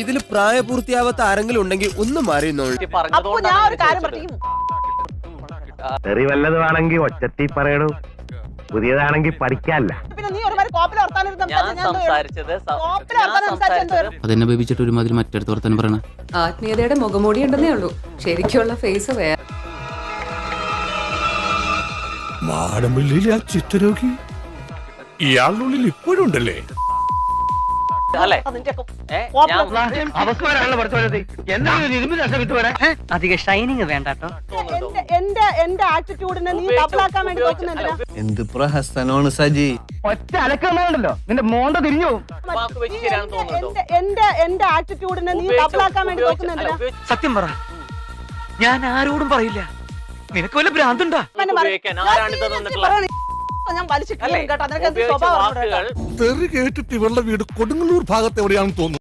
ഇതിൽ പ്രായപൂർത്തിയാവാത്ത ആരെങ്കിലും ഉണ്ടെങ്കിൽ ഒന്ന് മാറിയെന്നോളൂ. അപ്പൊ ഞാൻ ഒരു കാര്യം പറയും, തെറി വല്ലതുമാണെങ്കിൽ ഒച്ചത്തി പറയണു, പുതിയതാണെങ്കിൽ പഠിക്കാല്ല. പിന്നെ നീ ഒരുമാതിരി കോപ്പിൽ അതെന്നെ ബേബിച്ചിട്ട് ഒരുമാതിരി മറ്റടുത്ത് വർത്താനം പറയണ. ആത്മീയതയുടെ മുഖമൂടി ഉണ്ടെന്നേ ഉള്ളൂ, ശരിക്കുള്ള ഫേസ് വേറെ. മാടമ്പള്ളിയിലെ ആ ചിത്രരോഗി ഇയാളുള്ളിൽ ഇപ്പോഴും ഉണ്ടല്ലേ? അധികം ഷൈനിങ് വേണ്ടോ. എന്റെ ആറ്റിറ്റ്യൂഡിനെ നീ ഡബിളാക്കാൻ വേണ്ടി നോക്കുന്നുണ്ടല്ലോ. എന്ത് പ്രഹസനമാണ് സജി. ഒറ്റ അലക്കണ്ടല്ലോ നിന്റെ മോന്ത തിരിഞ്ഞു. എന്റെ ആറ്റിറ്റ്യൂഡിനെ നീ ഡബിളാക്കാൻ വേണ്ടി നോക്കുന്നുണ്ടല്ലോ. സത്യം പറ, ഞാൻ ആരോടും പറയില്ല. നിനക്ക് വല്ല ഭ്രാന്തുണ്ടാ? ഞാൻ വലിച്ചു കേട്ടോ, നിനക്ക് എന്ത് സ്വഭാവം? തെറി കേട്ടിട്ട് ഇവളുടെ വീട് കൊടുങ്ങല്ലൂർ ഭാഗത്ത് എവിടെയാണെന്ന് തോന്നുന്നു.